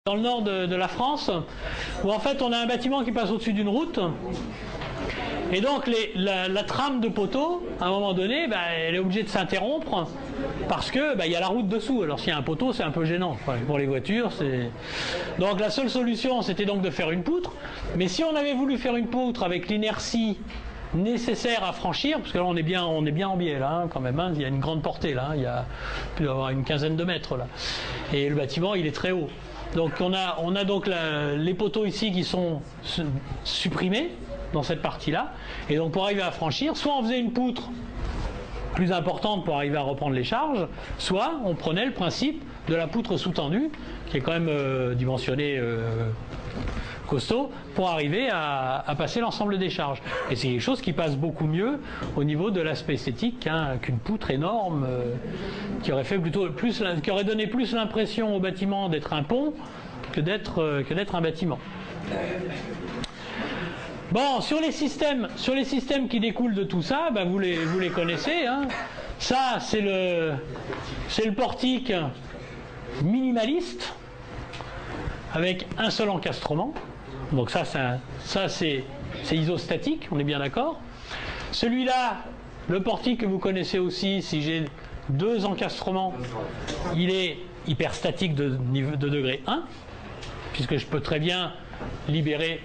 dans le nord de la France, où en fait on a un bâtiment qui passe au-dessus d'une route, et donc la trame de poteau, à un moment donné, elle est obligée de s'interrompre, parce que y a la route dessous. Alors s'il y a un poteau, c'est un peu gênant pour les voitures. Donc la seule solution, c'était donc de faire une poutre, mais si on avait voulu faire une poutre avec l'inertie nécessaire à franchir, parce que là on est bien en biais là, quand même, il y a une grande portée là, il y a plus d'avoir une quinzaine de mètres là, et le bâtiment il est très haut. Donc on a donc les poteaux ici qui sont supprimés dans cette partie-là, et donc pour arriver à franchir, soit on faisait une poutre plus importante pour arriver à reprendre les charges, soit on prenait le principe de la poutre sous-tendue, qui est quand même dimensionnée costaud, pour arriver à passer l'ensemble des charges. Et c'est quelque chose qui passe beaucoup mieux au niveau de l'aspect esthétique qu'une poutre énorme qui aurait qui aurait donné plus l'impression au bâtiment d'être un pont que d'être un bâtiment. Bon, sur les systèmes qui découlent de tout ça, vous les connaissez, hein. Ça, c'est le portique minimaliste avec un seul encastrement. Donc ça c'est isostatique, on est bien d'accord. Celui-là, le portique que vous connaissez aussi, si j'ai deux encastrements, il est hyperstatique de degré 1, puisque je peux très bien libérer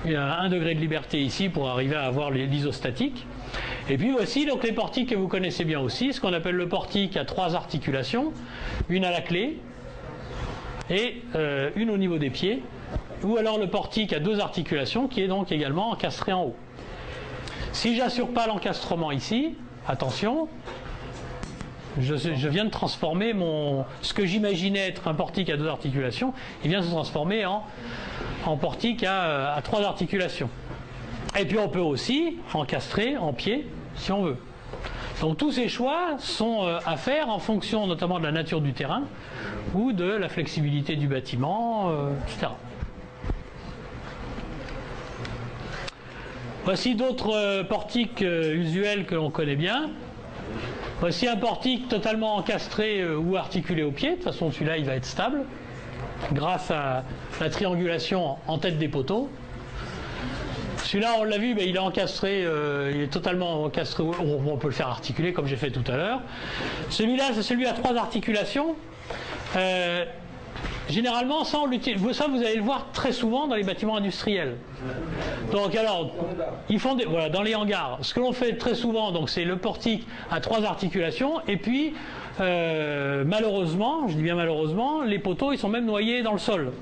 un degré de liberté ici pour arriver à avoir l'isostatique. Et puis voici donc les portiques que vous connaissez bien aussi, ce qu'on appelle le portique à 3 articulations, une à la clé et une au niveau des pieds, ou alors le portique à 2 articulations qui est donc également encastré en haut. Si j'assure pas l'encastrement ici, attention, je viens de transformer ce que j'imaginais être un portique à 2 articulations, il vient de se transformer en portique à 3 articulations. Et puis on peut aussi encastrer en pied si on veut. Donc tous ces choix sont à faire en fonction notamment de la nature du terrain ou de la flexibilité du bâtiment, etc. Voici d'autres portiques usuels que l'on connaît bien. Voici un portique totalement encastré ou articulé au pied. De toute façon, celui-là, il va être stable grâce à la triangulation en tête des poteaux. Celui-là, on l'a vu, il est encastré, il est totalement encastré. On peut le faire articuler comme j'ai fait tout à l'heure. Celui-là, c'est celui à 3 articulations. Généralement, ça vous allez le voir très souvent dans les bâtiments industriels. Donc alors, ils font voilà, dans les hangars, ce que l'on fait très souvent, donc c'est le portique à 3 articulations, et puis malheureusement, je dis bien malheureusement, les poteaux ils sont même noyés dans le sol.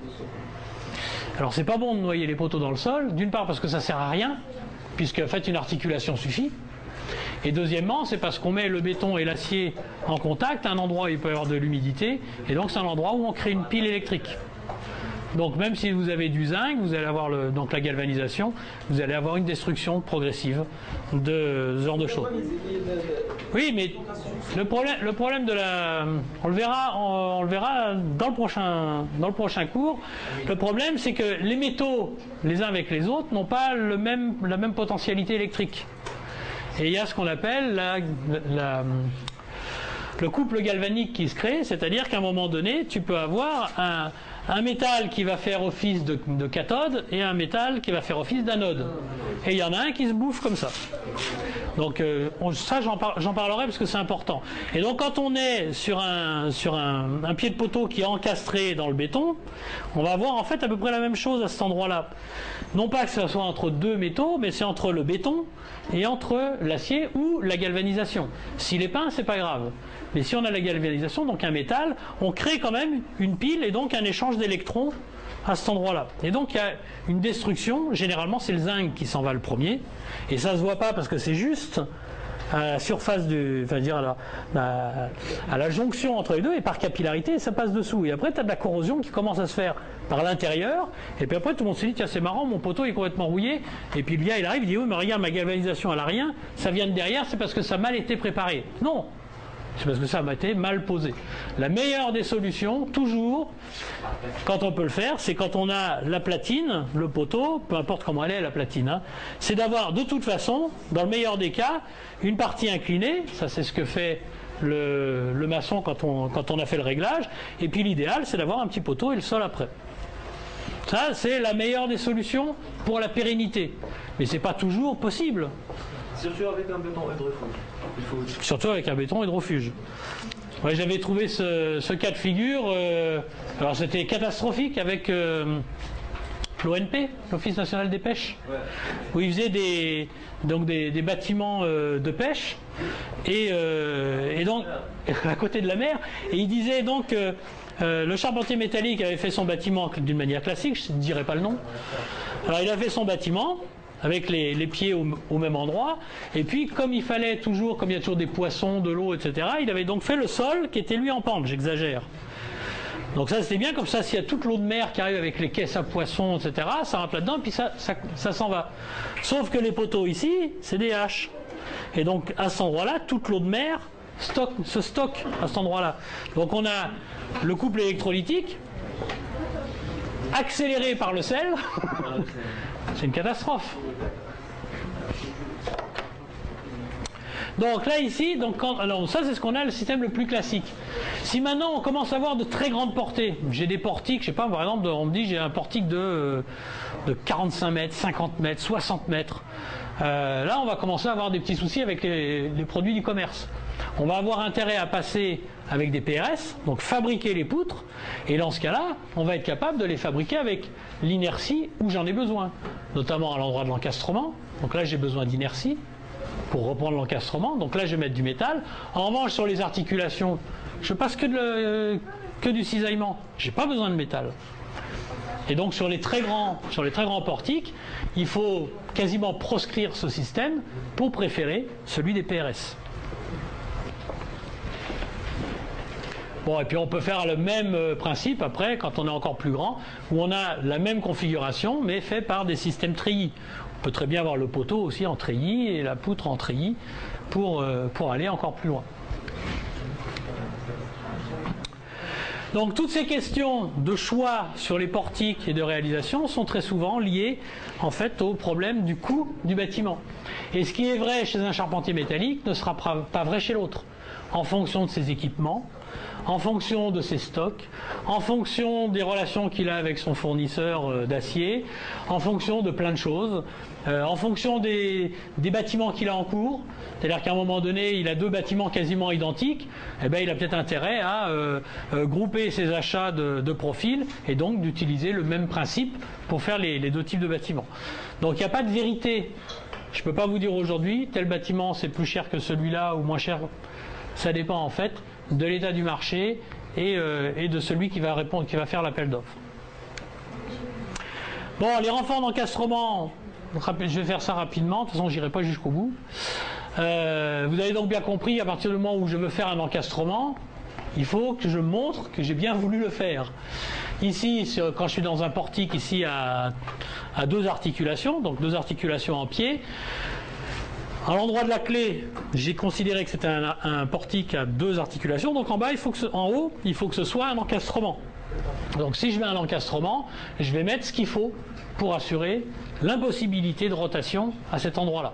Alors c'est pas bon de noyer les poteaux dans le sol, d'une part parce que ça sert à rien, puisque en fait une articulation suffit. Et deuxièmement, c'est parce qu'on met le béton et l'acier en contact à un endroit où il peut y avoir de l'humidité, et donc c'est un endroit où on crée une pile électrique. Donc même si vous avez du zinc, vous allez avoir donc la galvanisation, vous allez avoir une destruction progressive de ce genre de choses. Oui, mais le problème de on le verra dans le prochain cours. Le problème, c'est que les métaux, les uns avec les autres, n'ont pas la même potentialité électrique. Et il y a ce qu'on appelle le couple galvanique qui se crée, c'est-à-dire qu'à un moment donné, tu peux avoir un métal qui va faire office de cathode et un métal qui va faire office d'anode. Et il y en a un qui se bouffe comme ça. Donc ça, j'en parlerai parce que c'est important. Et donc quand on est sur un pied de poteau qui est encastré dans le béton, on va avoir en fait à peu près la même chose à cet endroit-là. Non pas que ce soit entre 2 métaux, mais c'est entre le béton et entre l'acier ou la galvanisation. S'il est peint, c'est pas grave. Mais si on a la galvanisation, donc un métal, on crée quand même une pile et donc un échange d'électrons à cet endroit-là. Et donc il y a une destruction, généralement c'est le zinc qui s'en va le premier, et ça se voit pas parce que c'est juste à la surface à la jonction entre les deux, et par capillarité ça passe dessous. Et après tu as de la corrosion qui commence à se faire par l'intérieur, et puis après tout le monde se dit tiens c'est marrant, mon poteau est complètement rouillé, et puis le gars il arrive, il dit oui mais regarde ma galvanisation elle a rien, ça vient de derrière, c'est parce que ça a mal été préparé. Non, c'est parce que ça a été mal posé. La meilleure des solutions, toujours, quand on peut le faire, c'est quand on a la platine, le poteau, peu importe comment elle est la platine, hein, c'est d'avoir de toute façon, dans le meilleur des cas, une partie inclinée, ça c'est ce que fait le maçon quand on a fait le réglage. Et puis l'idéal, c'est d'avoir un petit poteau et le sol après. Ça, c'est la meilleure des solutions pour la pérennité. Mais c'est pas toujours possible. Surtout avec un béton hydrofuge. Surtout avec un béton hydrofuge. Ouais, j'avais trouvé ce cas de figure. Alors c'était catastrophique avec l'ONP, l'Office national des pêches, ouais, où ils faisaient des bâtiments de pêche et donc à côté de la mer. Et ils disaient donc le charpentier métallique avait fait son bâtiment d'une manière classique, je ne dirais pas le nom. Alors il a fait son bâtiment avec les pieds au même endroit, et puis comme il fallait toujours, comme il y a toujours des poissons, de l'eau, etc., il avait donc fait le sol qui était lui en pente, j'exagère. Donc ça c'était bien, comme ça s'il y a toute l'eau de mer qui arrive avec les caisses à poissons, etc., ça rentre là-dedans, puis ça s'en va. Sauf que les poteaux ici, c'est des haches. Et donc à cet endroit-là, toute l'eau de mer se stocke à cet endroit-là. Donc on a le couple électrolytique accéléré par le sel. C'est une catastrophe. Donc là ici, alors ça c'est ce qu'on a, le système le plus classique. Si maintenant on commence à avoir de très grandes portées, j'ai des portiques, je sais pas, par exemple, on me dit j'ai un portique de 45 mètres, 50 mètres, 60 mètres. Là on va commencer à avoir des petits soucis avec les produits du commerce. On va avoir intérêt à passer avec des PRS, donc fabriquer les poutres, et dans ce cas-là, on va être capable de les fabriquer avec l'inertie où j'en ai besoin, notamment à l'endroit de l'encastrement. Donc là j'ai besoin d'inertie pour reprendre l'encastrement, donc là je vais mettre du métal. En revanche sur les articulations, je passe que du cisaillement, j'ai pas besoin de métal. Et donc sur les très grands portiques, il faut quasiment proscrire ce système pour préférer celui des PRS. Bon, et puis on peut faire le même principe après quand on est encore plus grand, où on a la même configuration mais fait par des systèmes treillis. On peut très bien avoir le poteau aussi en treillis et la poutre en treillis pour aller encore plus loin. Donc toutes ces questions de choix sur les portiques et de réalisation sont très souvent liées en fait au problème du coût du bâtiment. Et ce qui est vrai chez un charpentier métallique ne sera pas vrai chez l'autre, en fonction de ses équipements, en fonction de ses stocks, en fonction des relations qu'il a avec son fournisseur d'acier, en fonction de plein de choses, en fonction des bâtiments qu'il a en cours. C'est-à-dire qu'à un moment donné, il a deux bâtiments quasiment identiques, eh bien, il a peut-être intérêt à grouper ses achats de profil et donc d'utiliser le même principe pour faire les deux types de bâtiments. Donc il n'y a pas de vérité. Je ne peux pas vous dire aujourd'hui, tel bâtiment c'est plus cher que celui-là ou moins cher. Ça dépend en fait de l'état du marché et de celui qui va faire l'appel d'offres. Bon, les renforts d'encastrement, je vais faire ça rapidement, de toute façon je n'irai pas jusqu'au bout. Vous avez donc bien compris, à partir du moment où je veux faire un encastrement, il faut que je montre que j'ai bien voulu le faire. Ici, quand je suis dans un portique ici à deux articulations, donc deux articulations en pied, à l'endroit de la clé, j'ai considéré que c'était un portique à deux articulations, donc en bas, en haut, il faut que ce soit un encastrement. Donc si je mets un encastrement, je vais mettre ce qu'il faut pour assurer l'impossibilité de rotation à cet endroit-là.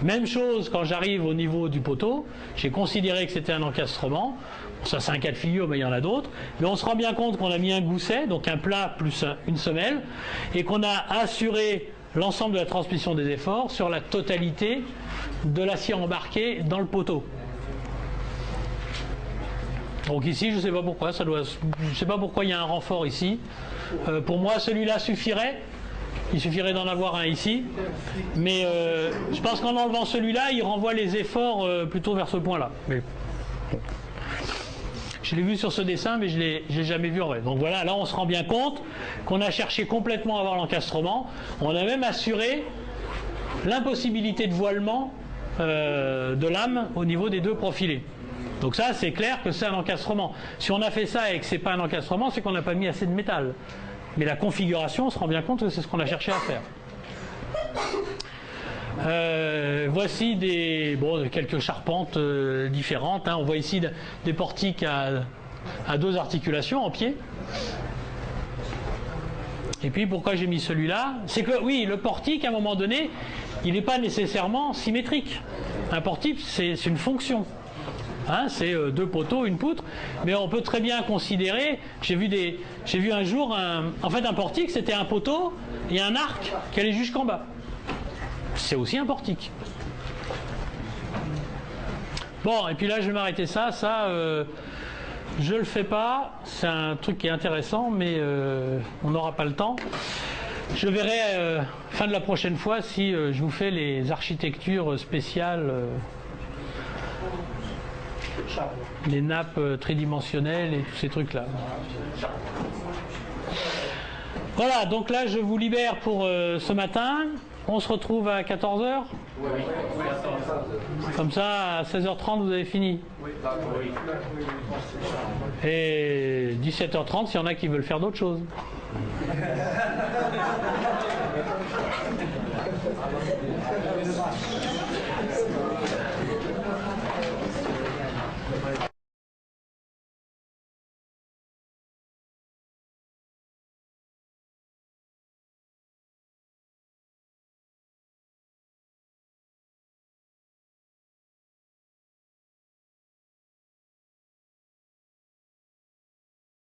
Même chose quand j'arrive au niveau du poteau, j'ai considéré que c'était un encastrement. Ça c'est un cas de figure, mais il y en a d'autres. Mais on se rend bien compte qu'on a mis un gousset, donc un plat plus une semelle, et qu'on a assuré l'ensemble de la transmission des efforts sur la totalité de l'acier embarqué dans le poteau. Donc ici, je ne sais pas pourquoi, je ne sais pas pourquoi il y a un renfort ici. Pour moi, celui-là suffirait. Il suffirait d'en avoir un ici. Mais je pense qu'en enlevant celui-là, il renvoie les efforts plutôt vers ce point-là. Mais bon. Je l'ai vu sur ce dessin, mais je ne l'ai jamais vu en vrai. Donc voilà, là on se rend bien compte qu'on a cherché complètement à avoir l'encastrement. On a même assuré l'impossibilité de voilement de lame au niveau des deux profilés. Donc ça, c'est clair que c'est un encastrement. Si on a fait ça et que ce n'est pas un encastrement, c'est qu'on n'a pas mis assez de métal. Mais la configuration, on se rend bien compte que c'est ce qu'on a cherché à faire. Voici quelques charpentes différentes. On voit ici des portiques à deux articulations en pied. Et puis pourquoi j'ai mis celui-là? C'est que oui, le portique, à un moment donné, il n'est pas nécessairement symétrique. Un portique, c'est une fonction. Hein, c'est 2 poteaux, une poutre, mais on peut très bien considérer, j'ai vu un jour, en fait un portique c'était un poteau et un arc qui allait jusqu'en bas. C'est aussi un portique. Bon, et puis là je vais m'arrêter ça je le fais pas, c'est un truc qui est intéressant, mais on n'aura pas le temps. Je verrai fin de la prochaine fois si je vous fais les architectures spéciales, les nappes tridimensionnelles et tous ces trucs-là. Voilà, donc là je vous libère pour ce matin. On se retrouve à 14h. Comme ça, à 16h30, vous avez fini. Et 17h30, s'il y en a qui veulent faire d'autres choses.